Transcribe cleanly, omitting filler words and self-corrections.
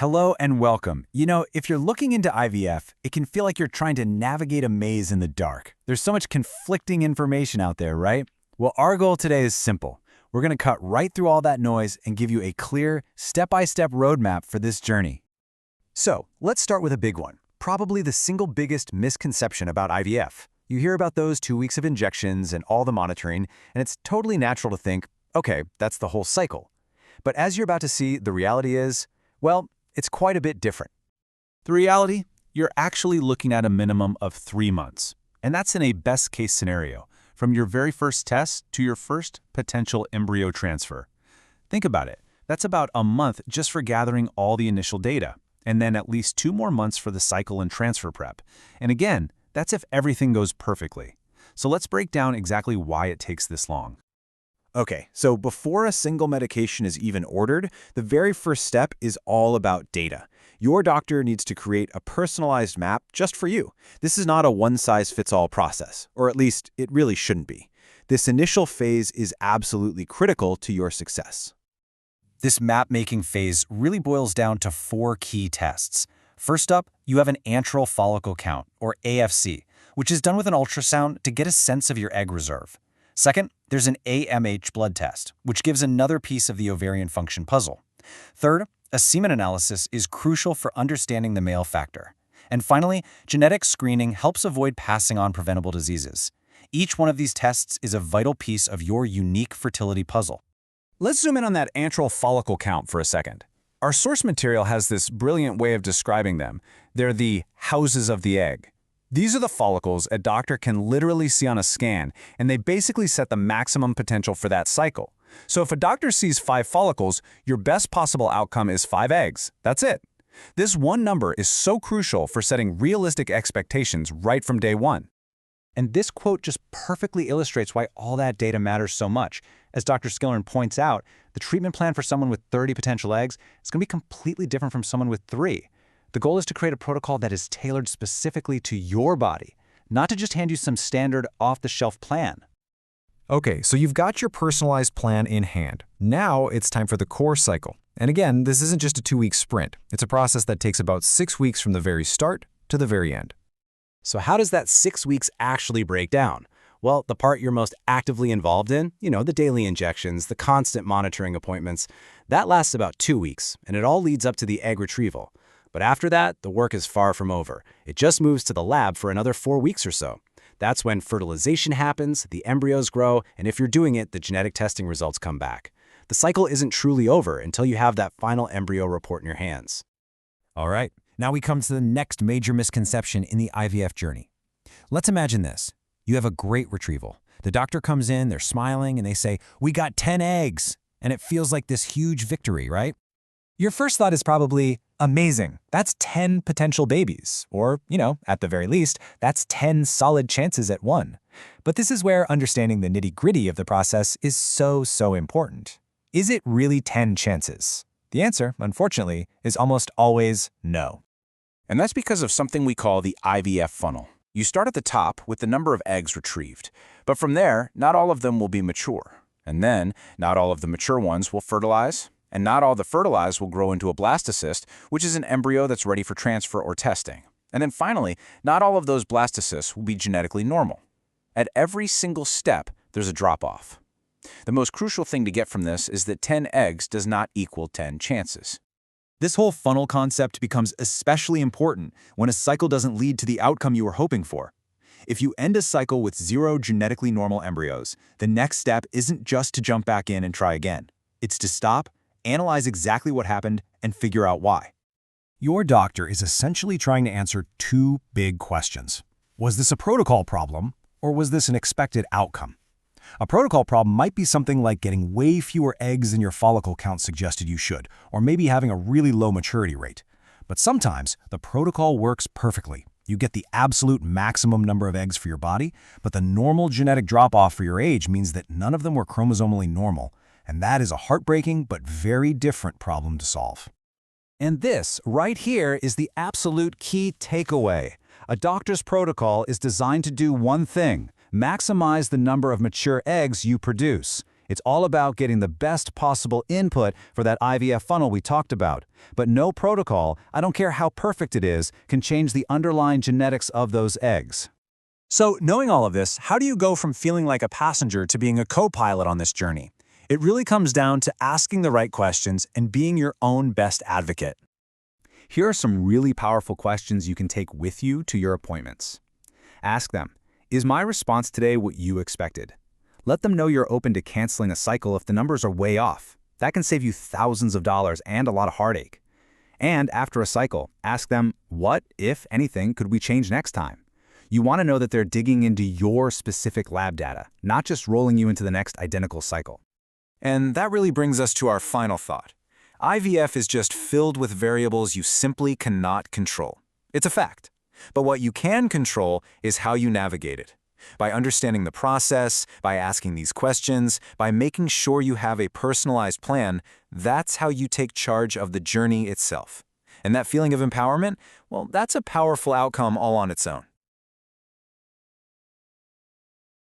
Hello and welcome. If you're looking into IVF, it can feel like you're trying to navigate a maze in the dark. There's so much conflicting information out there, right? Well, our goal today is simple. We're going to cut right through all that noise and give you a clear, step-by-step roadmap for this journey. So, let's start with a big one. Probably the single biggest misconception about IVF. You hear about those 2 weeks of injections and all the monitoring, and it's totally natural to think, okay, that's the whole cycle. But as you're about to see, the reality is, well, it's quite a bit different. The reality? You're actually looking at a minimum of 3 months. And that's in a best-case scenario, from your very first test to your first potential embryo transfer. Think about it. That's about a month just for gathering all the initial data, and then at least 2 more months for the cycle and transfer prep. And again, that's if everything goes perfectly. So let's break down exactly why it takes this long. Okay, so before a single medication is even ordered, the very first step is all about data. Your doctor needs to create a personalized map just for you. This is not a one-size-fits-all process, or at least it really shouldn't be. This initial phase is absolutely critical to your success. This map-making phase really boils down to 4 key tests. First up, you have an antral follicle count, or AFC, which is done with an ultrasound to get a sense of your egg reserve. Second, there's an AMH blood test, which gives another piece of the ovarian function puzzle. Third, a semen analysis is crucial for understanding the male factor. And finally, genetic screening helps avoid passing on preventable diseases. Each one of these tests is a vital piece of your unique fertility puzzle. Let's zoom in on that antral follicle count for a second. Our source material has this brilliant way of describing them. They're the houses of the egg. These are the follicles a doctor can literally see on a scan, and they basically set the maximum potential for that cycle. So if a doctor sees 5 follicles, your best possible outcome is 5 eggs. That's it. This one number is so crucial for setting realistic expectations right from day one. And this quote just perfectly illustrates why all that data matters so much. As Dr. Skillern points out, the treatment plan for someone with 30 potential eggs is going to be completely different from someone with 3. The goal is to create a protocol that is tailored specifically to your body, not to just hand you some standard off-the-shelf plan. Okay, so you've got your personalized plan in hand. Now it's time for the core cycle. And again, this isn't just a 2-week sprint. It's a process that takes about 6 weeks from the very start to the very end. So how does that 6 weeks actually break down? Well, the part you're most actively involved in, the daily injections, the constant monitoring appointments, that lasts about 2 weeks, and it all leads up to the egg retrieval. But after that, the work is far from over. It just moves to the lab for another 4 weeks or so. That's when fertilization happens, the embryos grow, and if you're doing it, the genetic testing results come back. The cycle isn't truly over until you have that final embryo report in your hands. All right, now we come to the next major misconception in the IVF journey. Let's imagine this. You have a great retrieval. The doctor comes in, they're smiling, and they say, "We got 10 eggs." And it feels like this huge victory, right? Your first thought is probably, amazing, that's 10 potential babies. Or, at the very least, that's 10 solid chances at 1. But this is where understanding the nitty-gritty of the process is so important. Is it really 10 chances? The answer, unfortunately, is almost always no. And that's because of something we call the IVF funnel. You start at the top with the number of eggs retrieved, but from there, not all of them will be mature. And then, not all of the mature ones will fertilize, and not all the fertilized will grow into a blastocyst, which is an embryo that's ready for transfer or testing. And then finally, not all of those blastocysts will be genetically normal. At every single step, there's a drop-off. The most crucial thing to get from this is that 10 eggs does not equal 10 chances. This whole funnel concept becomes especially important when a cycle doesn't lead to the outcome you were hoping for. If you end a cycle with 0 genetically normal embryos, the next step isn't just to jump back in and try again. It's to stop, analyze exactly what happened, and figure out why. Your doctor is essentially trying to answer 2 big questions. Was this a protocol problem, or was this an expected outcome? A protocol problem might be something like getting way fewer eggs than your follicle count suggested you should, or maybe having a really low maturity rate. But sometimes, the protocol works perfectly. You get the absolute maximum number of eggs for your body, but the normal genetic drop-off for your age means that none of them were chromosomally normal. And that is a heartbreaking but very different problem to solve. And this, right here, is the absolute key takeaway. A doctor's protocol is designed to do one thing: maximize the number of mature eggs you produce. It's all about getting the best possible input for that IVF funnel we talked about. But no protocol, I don't care how perfect it is, can change the underlying genetics of those eggs. So, knowing all of this, how do you go from feeling like a passenger to being a co-pilot on this journey? It really comes down to asking the right questions and being your own best advocate. Here are some really powerful questions you can take with you to your appointments. Ask them, is my response today what you expected? Let them know you're open to canceling a cycle if the numbers are way off. That can save you thousands of dollars and a lot of heartache. And after a cycle, ask them, what, if anything, could we change next time? You want to know that they're digging into your specific lab data, not just rolling you into the next identical cycle. And that really brings us to our final thought. IVF is just filled with variables you simply cannot control. It's a fact. But what you can control is how you navigate it. By understanding the process, by asking these questions, by making sure you have a personalized plan, that's how you take charge of the journey itself. And that feeling of empowerment, well, that's a powerful outcome all on its own.